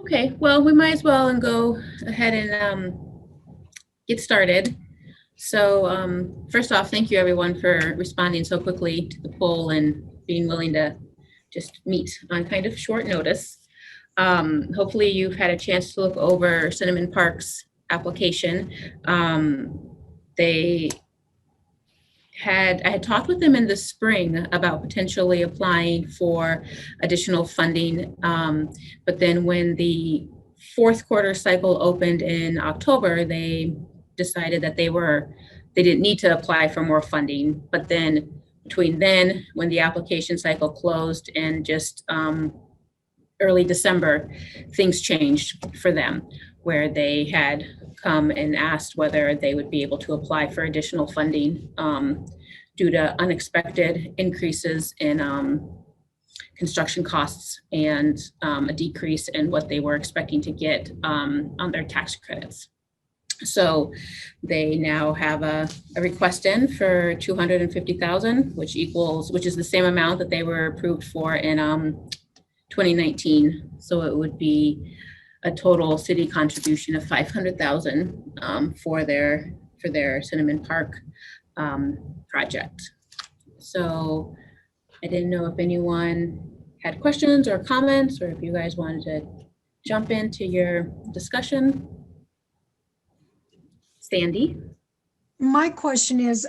Okay, well, we might as well and go ahead and get started. So first off, thank you everyone for responding so quickly to the poll and being willing to just meet on kind of short notice. Hopefully you've had a chance to look over Cinnamon Park's application. I had talked with them in the spring about potentially applying for additional funding. But then when the fourth quarter cycle opened in October, they decided that they didn't need to apply for more funding. But then between then, when the application cycle closed and just early December, things changed for them, where they had come and asked whether they would be able to apply for additional funding due to unexpected increases in construction costs and a decrease in what they were expecting to get on their tax credits. So they now have a request in for $250,000, which is the same amount that they were approved for in 2019. So it would be a total city contribution of $500,000 for their Cinnamon Park project. So I didn't know if anyone had questions or comments, or if you guys wanted to jump into your discussion. Sandy? My question is,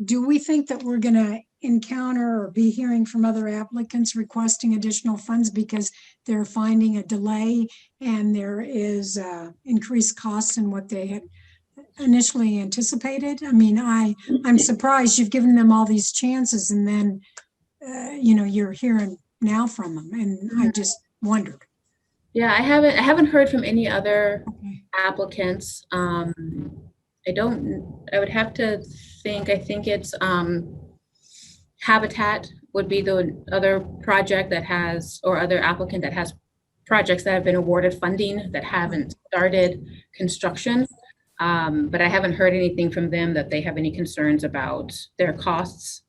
do we think that we're going to encounter or be hearing from other applicants requesting additional funds because they're finding a delay and there is increased costs in what they had initially anticipated? I mean, I'm surprised you've given them all these chances and then, you're hearing now from them, and I just wondered. Yeah, I haven't heard from any other applicants. I would have to think, I think it's Habitat would be the other project that has, or other applicant that has projects that have been awarded funding that haven't started construction. But I haven't heard anything from them that they have any concerns about their costs.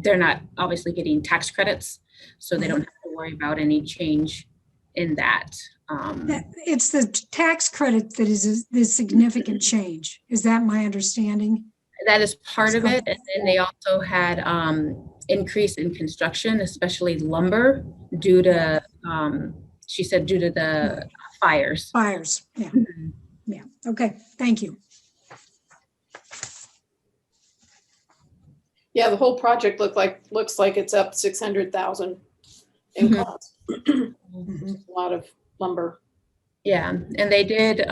They're not obviously getting tax credits, so they don't have to worry about any change in that. It's the tax credit that is the significant change. Is that my understanding? That is part of it. And then they also had increase in construction, especially lumber, due to, she said, due to the fires. Fires, yeah. Mm-hmm. Yeah, okay, thank you. Yeah, the whole project looks like it's up 600,000 in cost. A lot of lumber. Yeah, and they did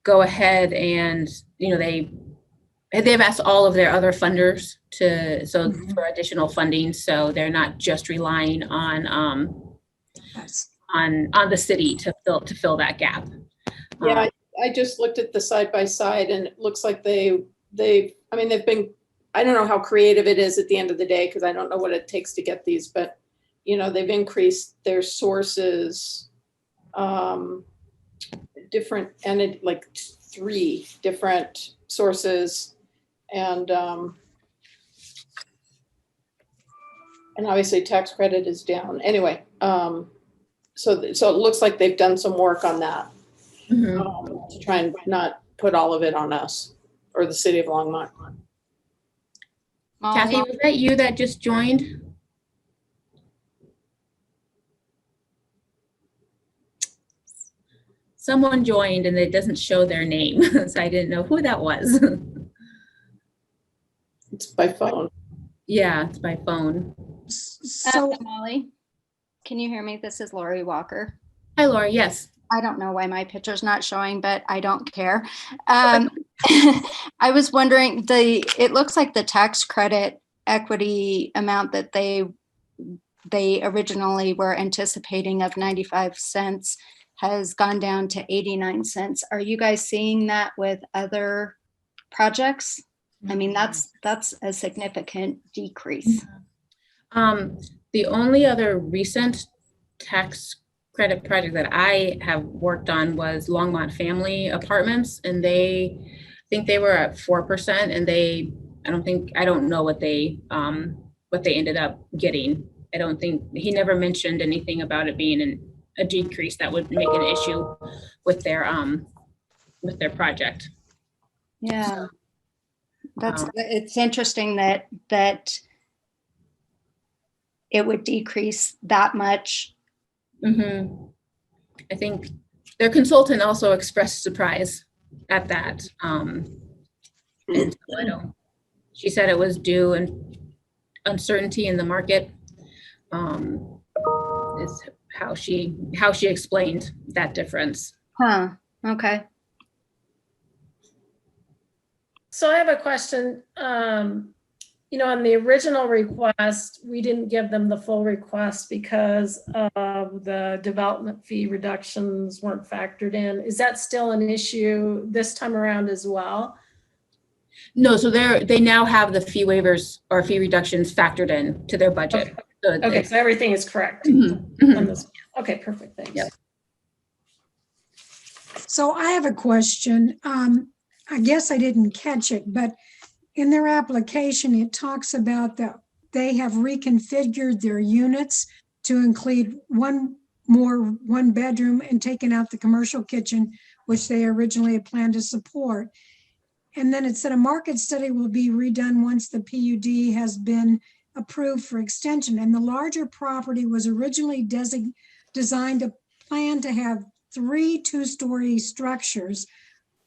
go ahead and they've asked all of their other funders for additional funding, so they're not just relying on the city to fill that gap. Yeah, I just looked at the side by side, and it looks like they've been, I don't know how creative it is at the end of the day, because I don't know what it takes to get these, but they've increased their sources, different, and like 3 different sources, and obviously tax credit is down. Anyway, so it looks like they've done some work on that. To try and not put all of it on us or the city of Longmont. Kathy, was that you that just joined? Someone joined and it doesn't show their name, so I didn't know who that was. It's by phone. Yeah, it's by phone. So Molly, can you hear me? This is Lori Walker. Hi, Lori. Yes. I don't know why my picture's not showing, but I don't care. I was wondering, it looks like the tax credit equity amount that they originally were anticipating of 95 cents has gone down to 89 cents. Are you guys seeing that with other projects? I mean, that's a significant decrease. The only other recent tax credit project that I have worked on was Longmont Family Apartments, and I think they were at 4%, and I don't know what they ended up getting. I don't think, he never mentioned anything about it being a decrease that would make an issue with their project. Yeah. That's, Um, it's interesting that it would decrease that much. mhm. I think their consultant also expressed surprise at that. And so I don't, she said it was due and uncertainty in the market, is how she explained that difference. Huh, okay. So I have a question. On the original request, we didn't give them the full request because of the development fee reductions weren't factored in. Is that still an issue this time around as well? No, so they now have the fee waivers or fee reductions factored in to their budget. Okay. So Okay, so everything is correct Mhm, on mhm. this. Okay, perfect, thanks. Yep. So I have a question. I guess I didn't catch it, but in their application, it talks about that they have reconfigured their units to include one bedroom and taken out the commercial kitchen, which they originally had planned to support. And then it said a market study will be redone once the PUD has been approved for extension. And the larger property was originally designed to plan to have 3 two-story structures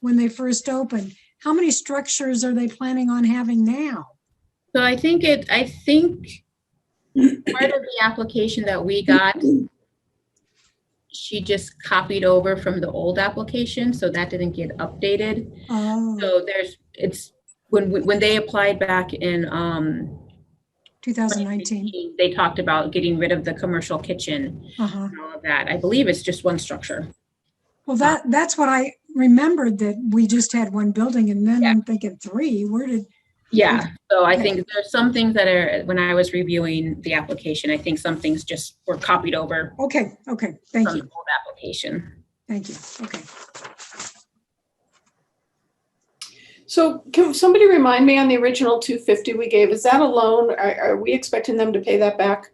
when they first opened. How many structures are they planning on having now? So I think part of the application that we got, she just copied over from the old application, so that didn't get updated. Oh, So when they applied back in 2019. they talked about getting rid of the commercial kitchen Uh-huh. and all of that. I believe it's just one structure. Well, that's what I remembered, that we just had one building, and then Yeah. I'm thinking 3. Where did? Yeah, so I Okay. think there's some things that are, when I was reviewing the application, I think some things just were copied over Okay, thank from you, the old application. thank you, okay. So can somebody remind me on the original 250 we gave, is that a loan? Are we expecting them to pay that back?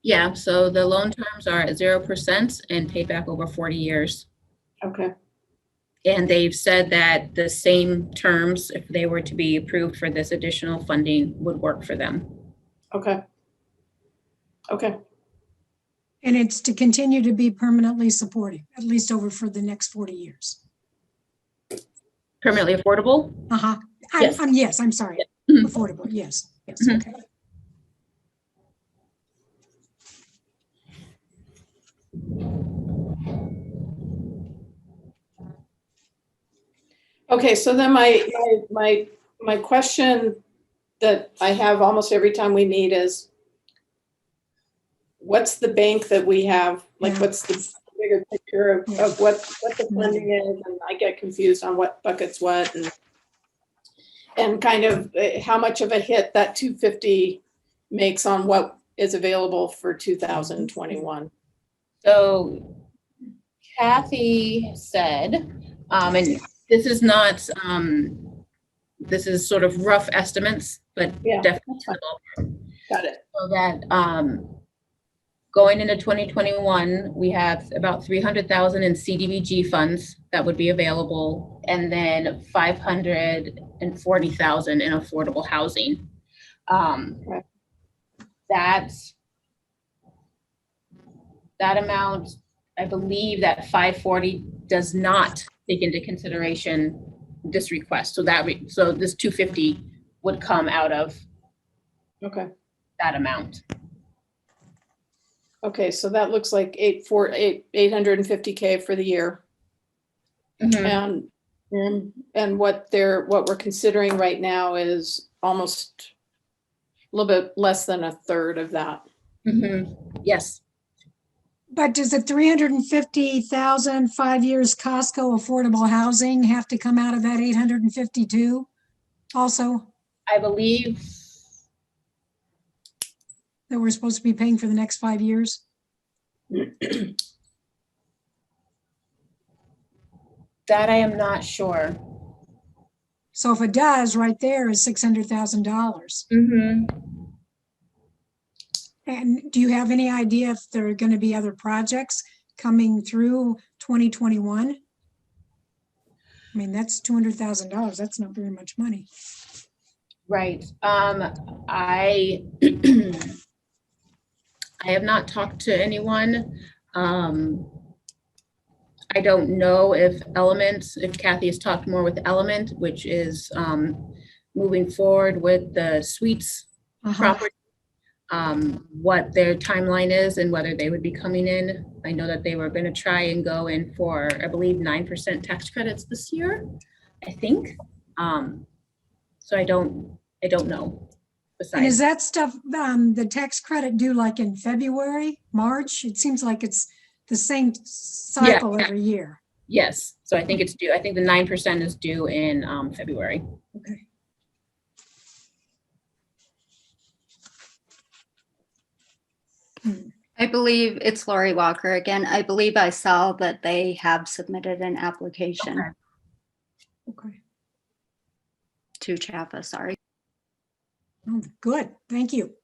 Yeah, so the loan terms are at 0% and paid back over 40 years. Okay, And they've said that the same terms, if they were to be approved for this additional funding, would work for them. okay. Okay, And it's to continue to be permanently supportive, at least over for the next 40 years. Permanently affordable? Uh-huh. Yes. Yes, I'm sorry. Mhm. Affordable, yes, Mhm. okay. okay, so then my question that I have almost every time we meet is, what's the bank that we have? Like, Yeah. what's the bigger picture Yeah. of what the funding is? And I get confused on what bucket's what, and kind of how much of a hit that 250 makes on what is available for 2021. So Kathy said, and this is not, this is sort of rough estimates, but Yeah, definitely that's Got it. so that going into 2021, we have about 300,000 in CDBG funds that would be available, and then 540,000 in affordable housing. Right. That amount, I believe that 540 does not take into consideration this request. So so this 250 would come out of Okay. that amount. Okay, so that looks like 850K for the year. Mhm. And what we're considering right now is almost a little bit less than a third of that. Mhm. Yes. But does the 350,000 5 years Costco affordable housing have to come out of that 852 also, I believe that we're supposed to be paying for the next 5 years? that I am not sure. So if it does, right there is $600,000. Mhm. And do you have any idea if there are going to be other projects coming through 2021? I mean, that's $200,000. That's not very much money. Right. I I have not talked to anyone. I don't know if Kathy has talked more with Element, which is moving forward with the suites property, what their timeline is and whether they would be coming in. I know that they were going to try and go in for, I believe, 9% tax credits this year, I think. So I don't know. And is Besides, that stuff, the tax credit due like in February, March? It seems like it's the same cycle every year. yes. So I think it's due. I think the 9% is due in February. Okay. I believe it's Lori Walker again. I believe I saw that they have submitted an application Okay. to CHAFA, sorry. Oh, good. Thank you.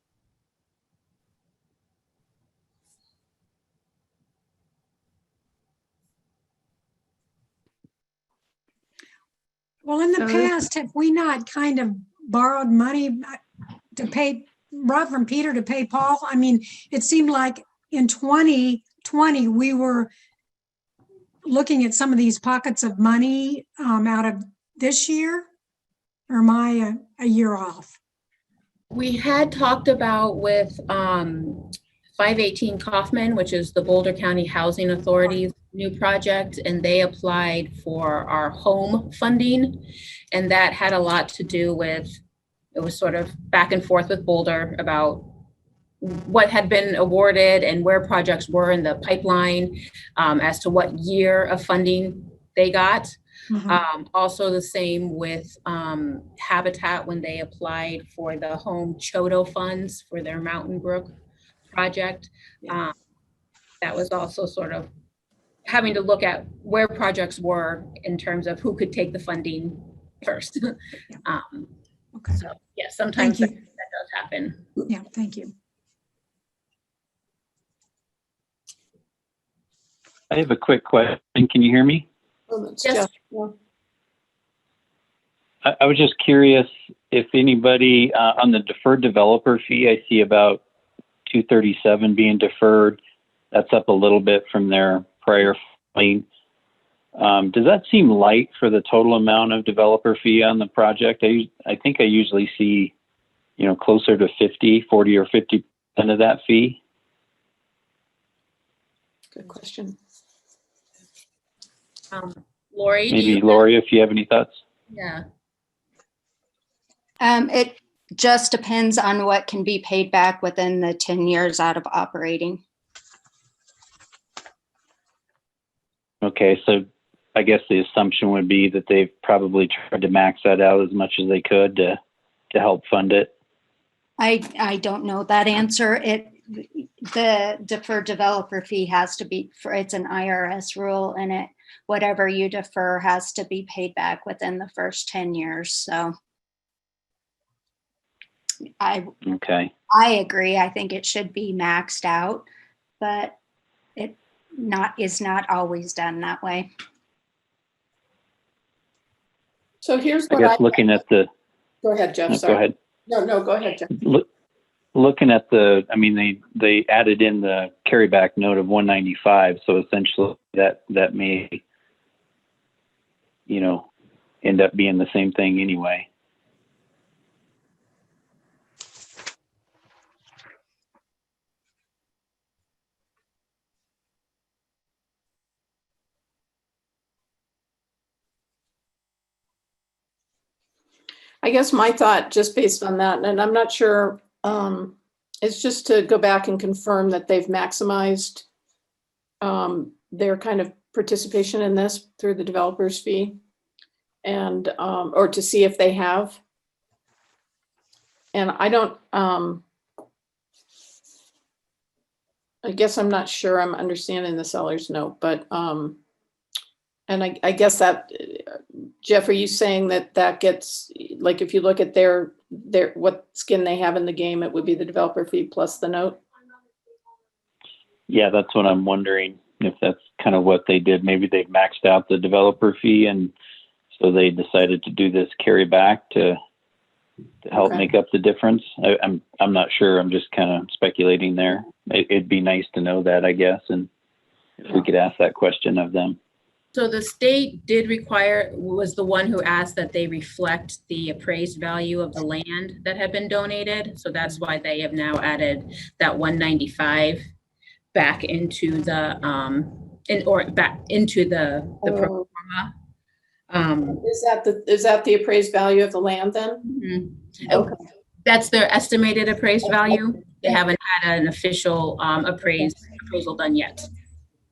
Well, in the So- past, have we not kind of borrowed money to pay, brought from Peter to pay Paul? I mean, it seemed like in 2020, we were looking at some of these pockets of money out of this year. Or am I a year off? We had talked about with 518 Kaufman, which is the Boulder County Housing Authority's new project, and they applied for our home funding. And that had a lot to do with, it was sort of back and forth with Boulder about what had been awarded and where projects were in the pipeline as to what year of funding they got. Also the same with Habitat when they applied for the home Chodo funds for their Mountain Brook project. That was also sort of having to look at where projects were in terms of who could take the funding first. Okay. So yeah, sometimes Thank that you. does happen. Yeah, thank you. I have a quick question. Can you hear me? It's Yes. Jeff. Yeah. I was just curious if anybody on the deferred developer fee, I see about 237 being deferred. That's up a little bit from their prior filing. Does that seem light for the total amount of developer fee on the project? I think I usually see, closer to 40 or 50% of that fee. Good question. Lori, do Maybe you? Lori, if you have any thoughts. Yeah. It just depends on what can be paid back within the 10 years out of operating. Okay, so I guess the assumption would be that they've probably tried to max that out as much as they could to help fund it. I don't know that answer. The deferred developer fee has to be, it's an IRS rule, and whatever you defer has to be paid back within the first 10 years. So Okay. I agree. I think it should be maxed out, but it is not always done that way. So here's I what guess looking at the, go ahead, Jeff. go Sorry. ahead. No, go ahead, Jeff. Looking at they added in the carryback note of 195. So essentially that may, end up being the same thing anyway. I guess my thought, just based on that, and I'm not sure, is just to go back and confirm that they've maximized their kind of participation in this through the developer's fee, and or to see if they have. And I don't, I guess I'm not sure I'm understanding the seller's note, but and I guess that, Jeff, are you saying that gets, like, if you look at their what skin they have in the game, it would be the developer fee plus the note? Yeah, that's what I'm wondering. if that's kind of what they did. Maybe they maxed out the developer fee, and so they decided to do this carry back to help Okay. make up the difference. I'm not sure. I'm just kind of speculating there. It'd be nice to know that, I guess, and if we could ask that question of them. So the state was the one who asked that they reflect the appraised value of the land that had been donated. So that's why they have now added that 195 back into the, back into the pro forma. Is that the appraised value of the land then? Mhm. Okay. That's their estimated appraised value. They haven't had an official appraisal done yet.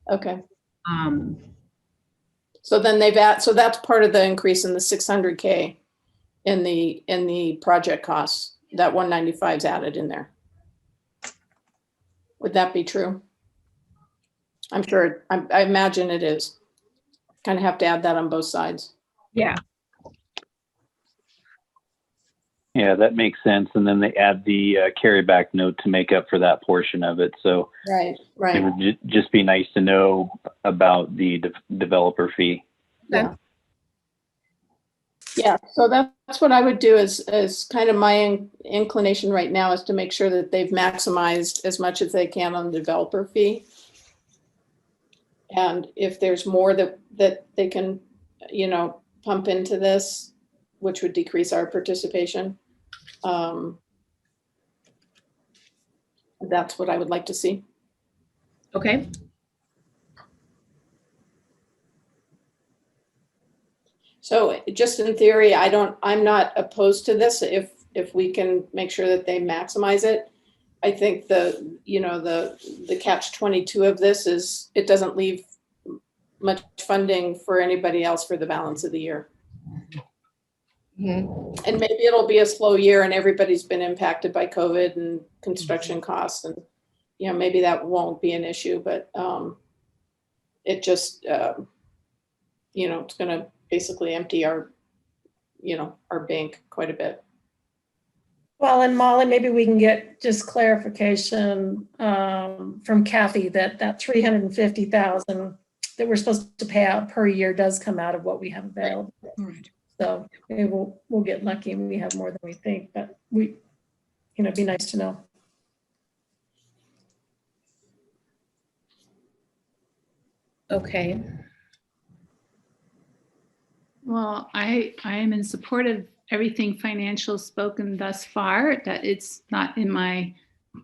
Okay. Um, So then so that's part of the increase in the 600K in the project costs, that 195 is added in there. Would that be true? I'm sure, I imagine it is. Kind of have to add that on both sides. yeah. Yeah, that makes sense. And then they add the carryback note to make up for that portion of it. So Right, it right. would just be nice to know about the developer fee. Yeah. Yeah, so that's what I would do is kind of my inclination right now is to make sure that they've maximized as much as they can on the developer fee. And if there's more that they can, pump into this, which would decrease our participation, that's what I would like to see. Okay. So just in theory, I'm not opposed to this if we can make sure that they maximize it. I think the catch-22 of this is it doesn't leave much funding for anybody else for the balance of the year. And maybe it'll be a slow year and everybody's been impacted by COVID and construction costs, and maybe that won't be an issue, but it just it's going to basically empty our bank quite a bit. Well, and Molly, maybe we can get just clarification from Kathy that 350,000 that we're supposed to pay out per year does come out of what we have available. Right. So maybe we'll get lucky and we have more than we think, but it'd be nice to know. Okay. Well, I am in support of everything financial spoken thus far. That it's not in my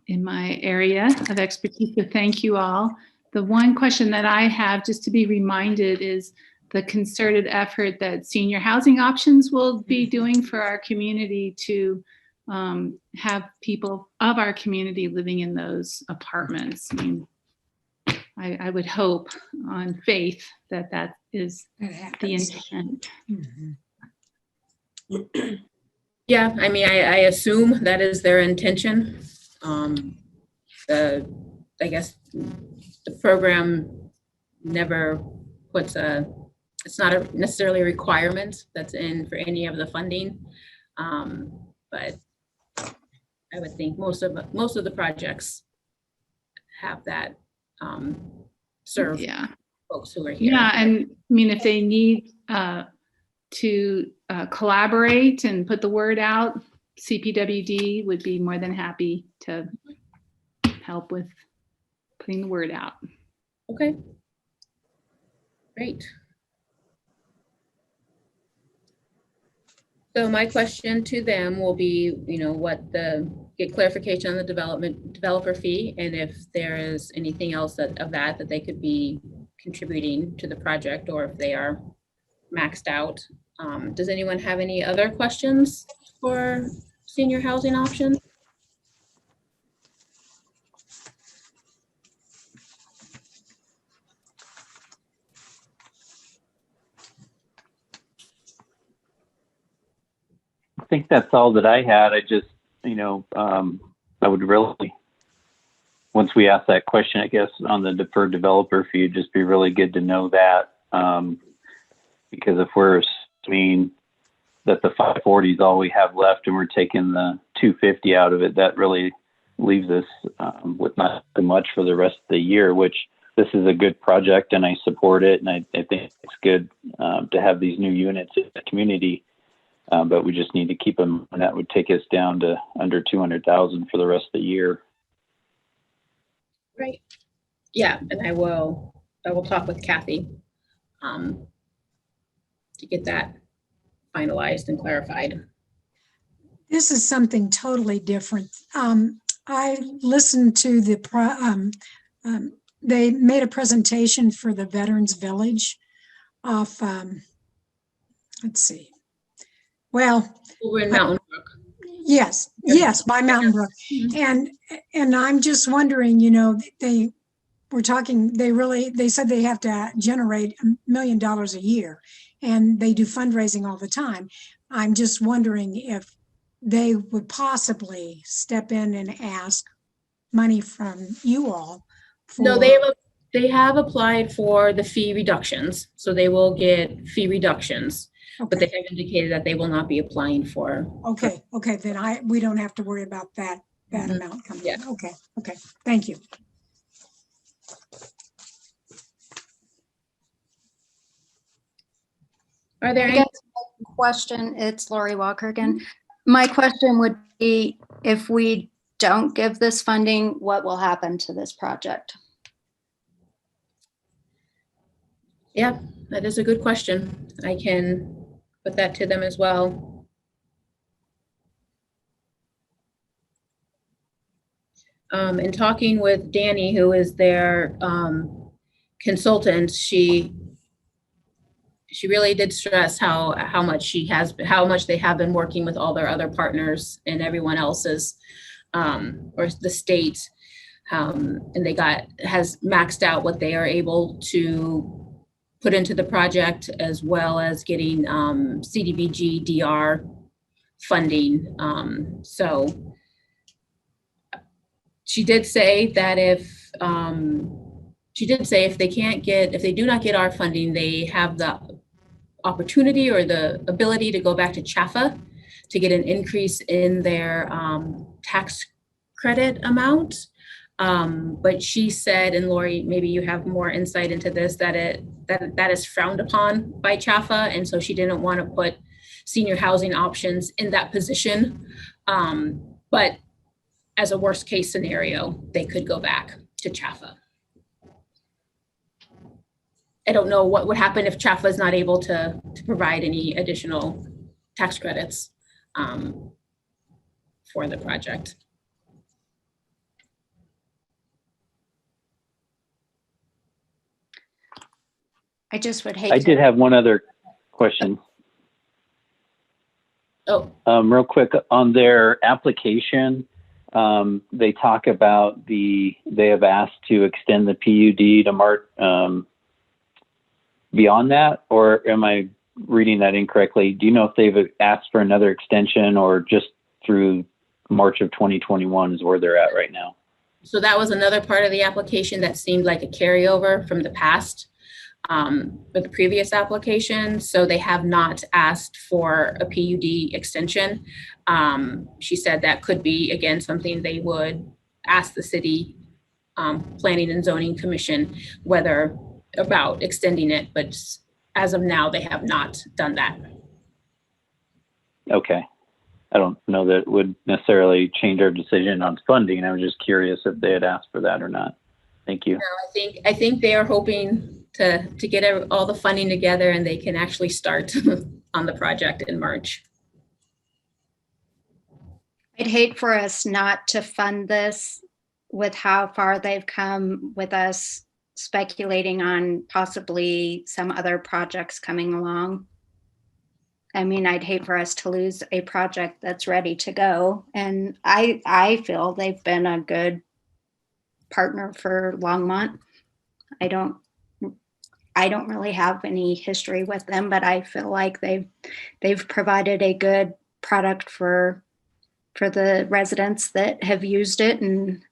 area of expertise. So thank you all. The one question that I have, just to be reminded, is the concerted effort that Senior Housing Options will be doing for our community to have people of our community living in those apartments. I mean, I would hope on faith that is That the happens. intent. Mhm. Yeah, I mean, I assume that is their intention. I guess the program never puts it's not necessarily a requirement that's in for any of the funding. But I would think most of the projects have that serve Yeah. folks who are here. Yeah, and I mean, if they need to collaborate and put the word out, CPWD would be more than happy to help with putting the word out. Okay. Great. So my question to them will be, get clarification on the developer fee, and if there is anything else of that they could be contributing to the project, or if they are maxed out. Does anyone have any other questions for Senior Housing Options? I think that's all that I had. I just, I would really, once we ask that question, I guess, on the deferred developer fee, it'd just be really good to know that. Because if we're assuming that the 540 is all we have left and we're taking the 250 out of it, that really leaves us with not too much for the rest of the year, which this is a good project and I support it. And I think it's good to have these new units in the community. But we just need to keep them, and that would take us down to under 200,000 for the rest of the year. Right. Yeah, and I will talk with Kathy to get that finalized and clarified. This is something totally different. I listened to they made a presentation for the Veterans Village off, let's see. Well, Over in Mountain Brook. yes, by Mountain Brook. And I'm just wondering, they were talking, they said they have to generate $1 million a year, and they do fundraising all the time. I'm just wondering if they would possibly step in and ask money from you all. No, they have applied for the fee reductions, so they will get fee reductions. But they have indicated that they will not be applying for. Okay, then we don't have to worry about that amount coming in. Okay, thank you. Are there I any? guess my question, it's Lori Walker again. My question would be, if we don't give this funding, what will happen to this project? Yeah, that is a good question. I can put that to them as well. In talking with Danny, who is their consultant, she really did stress how much they have been working with all their other partners and everyone else's, or the state, and has maxed out what they are able to put into the project, as well as getting CDBG DR funding. So she did say that if they do not get our funding, they have the opportunity or the ability to go back to CHFA to get an increase in their tax credit amount. But she said, and Lori, maybe you have more insight into this, that is frowned upon by CHFA, and so she didn't want to put senior housing options in that position. But as a worst case scenario, they could go back to CHFA. I don't know what would happen if CHFA is not able to provide any additional tax credits for the project. I just would hate I did have one other question. Oh, real quick, on their application, they talk about they have asked to extend the PUD to March, beyond that, or am I reading that incorrectly? Do you know if they've asked for another extension or just through March of 2021 is where they're at right now? so that was another part of the application that seemed like a carryover from the past, with the previous application. So they have not asked for a PUD extension. She said that could be, again, something they would ask the city Planning and Zoning Commission whether about extending it, but as of now, they have not done that. Okay. I don't know that it would necessarily change our decision on funding. I was just curious if they had asked for that or not. Thank you. No, I think they are hoping to get all the funding together and they can actually start on the project in March. I'd hate for us not to fund this with how far they've come with us speculating on possibly some other projects coming along. I mean, I'd hate for us to lose a project that's ready to go. And I feel they've been a good partner for Longmont. I don't really have any history with them, but I feel like they've provided a good product for the residents that have used it. And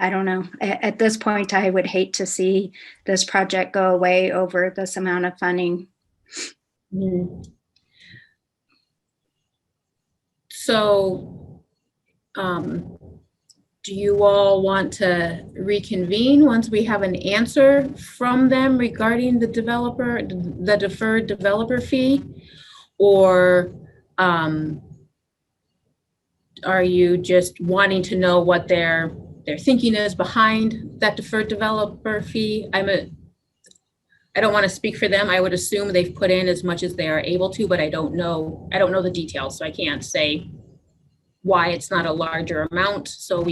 I don't know. At this point, I would hate to see this project go away over this amount of funding. So, do you all want to reconvene once we have an answer from them regarding the deferred developer fee? Or are you just wanting to know what their thinking is behind that deferred developer fee? I don't want to speak for them. I would assume they've put in as much as they are able to, but I don't know the details, so I can't say why it's not a larger amount. So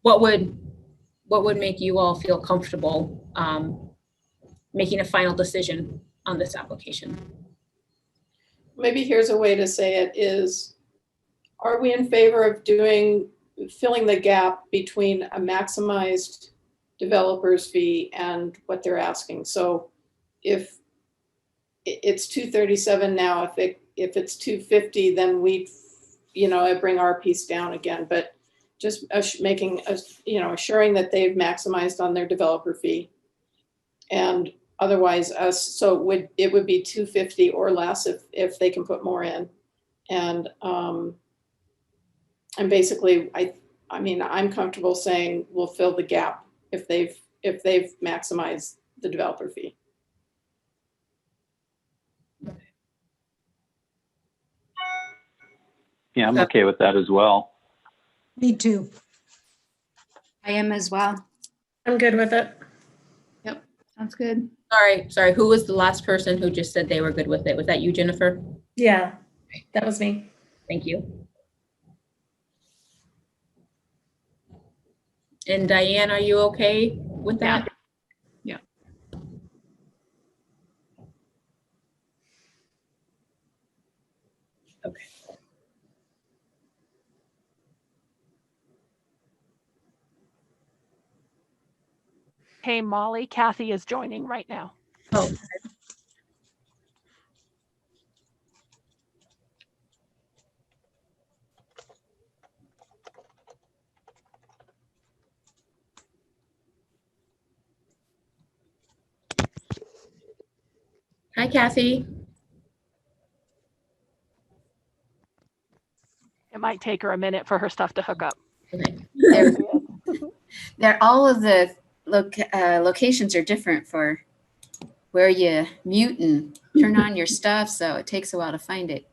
what would make you all feel comfortable making a final decision on this application? Maybe here's a way to say it is, are we in favor of filling the gap between a maximized developer's fee and what they're asking? So if it's 237 now, if it's 250, then I bring our piece down again, but just assuring that they've maximized on their developer fee. And otherwise it would be 250 or less if they can put more in. And basically, I'm comfortable saying we'll fill the gap if they've maximized the developer fee. Yeah, I'm okay with that as well. Me too. I am as well. I'm good with it. Yep, sounds good. Sorry, who was the last person who just said they were good with it? Was that you, Jennifer? Yeah, that was me. Thank you. And Diane, are you okay with that? Yeah. Okay. Hey, Molly, Kathy is joining right now. Oh, hi, Kathy. It might take her a minute for her stuff to hook up. Okay. All of the locations are different for where you mute and turn on your stuff, so it takes a while to find it.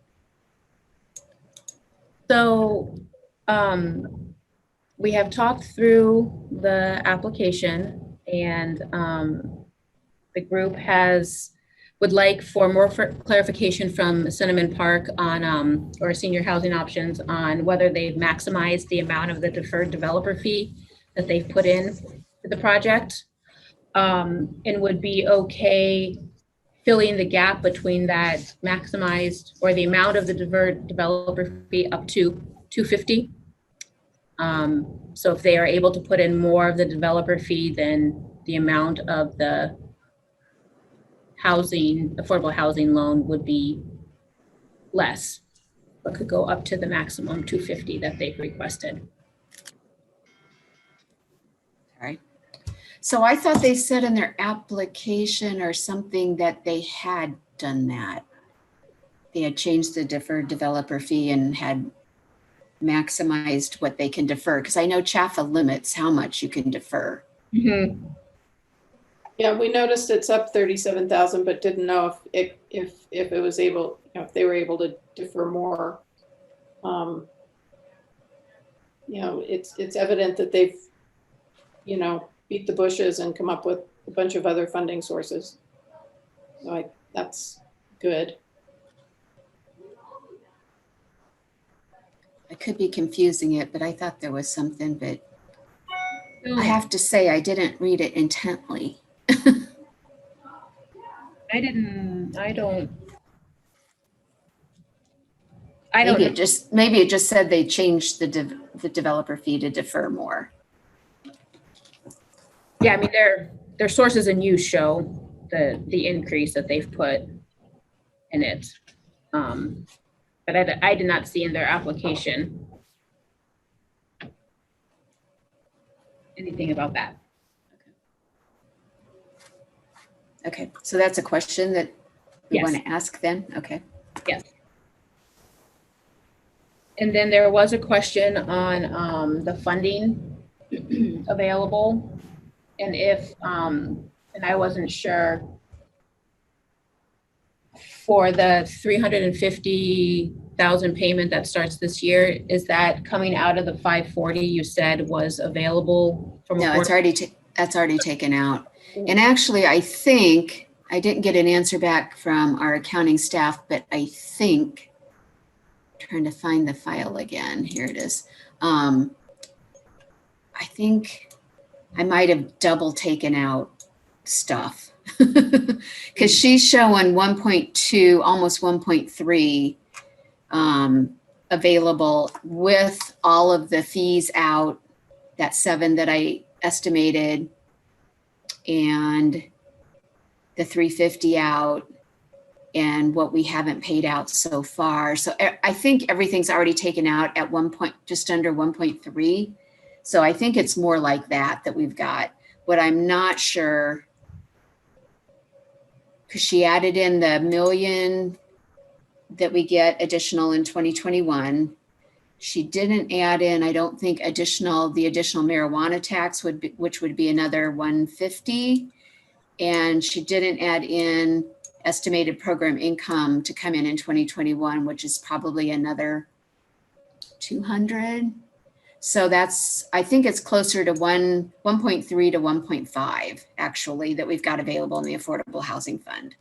So we have talked through the application, and the group would like for more clarification from Cinnamon Park on or senior housing options on whether they've maximized the amount of the deferred developer fee that they've put in to the project, and would be okay filling the gap between that maximized or the amount of the deferred developer fee up to 250. So if they are able to put in more of the developer fee, then the amount of the affordable housing loan would be less, but could go up to the maximum 250 that they've requested. All right. So I thought they said in their application or something that they had done that. They had changed the deferred developer fee and had maximized what they can defer. Because I know CHFA limits how much you can defer. Mm-hmm. Yeah, we noticed it's up 37,000, but didn't know if it was able, if they were able to defer more. It's evident that they've, beat the bushes and come up with a bunch of other funding sources. So that's good. I could be confusing it, but I thought there was something, but I have to say I didn't read it intently. Maybe it just said they changed the developer fee to defer more. Yeah, I mean, their sources and use show the increase that they've put in it. But I did not see in their application anything about that. Okay, so that's a question that we Yes. want to ask then? Okay. Yes. And then there was a question on the funding available. And if, and I wasn't sure, for the 350,000 payment that starts this year, is that coming out of the 540 you said was available from? No, it's already, that's already taken out. And actually, I think, I didn't get an answer back from our accounting staff, but I think, trying to find the file again, here it is. I think I might have double taken out stuff. Because she's showing 1.2, almost 1.3 available with all of the fees out, that 7 that I estimated, and the 350 out, and what we haven't paid out so far. So I think everything's already taken out at just under 1.3. So I think it's more like that we've got. What I'm not sure, because she added in the $1 million that we get additional in 2021. She didn't add in, I don't think, the additional marijuana tax which would be another 150. And she didn't add in estimated program income to come in 2021, which is probably another 200. So that's, I think it's closer to 1.3 to 1.5 actually that we've got available in the Affordable Housing Fund.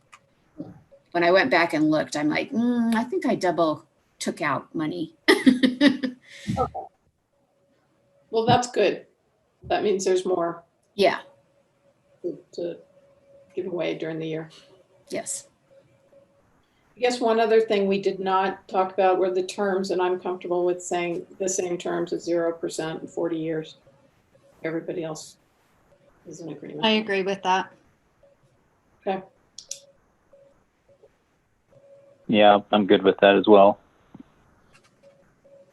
When I went back and looked, I'm like, I think I double took out money. Okay. Well, that's good. That means there's more Yeah, to give away during the year. yes. I guess one other thing we did not talk about were the terms, and I'm comfortable with saying the same terms as 0% and 40 years. Everybody else is in agreement. I agree with that. Okay. Yeah, I'm good with that as well.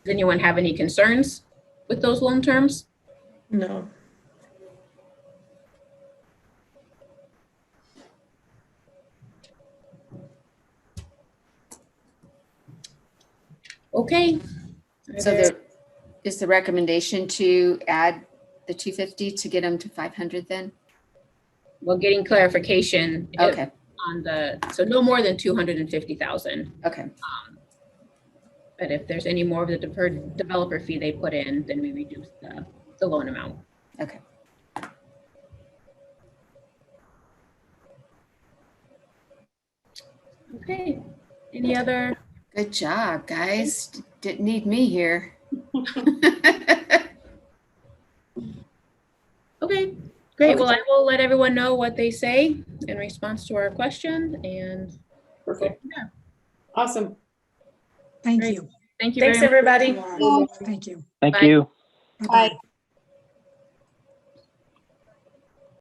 Does anyone have any concerns with those loan terms? No. Okay. So is the recommendation to add the 250 to get them to 500 then? Well, getting clarification. Okay. On so no more than 250,000. Okay. But if there's any more of the deferred developer fee they put in, then we reduce the loan amount. Okay. Okay. Any other? Good job, guys. Didn't need me here. Okay, great. Well, I will let everyone know what they say in response to our question, and Perfect. yeah. Awesome. Thank Great. you. Thank you Thanks, very much. everybody. Thank you. Thank Bye. you. Bye-bye.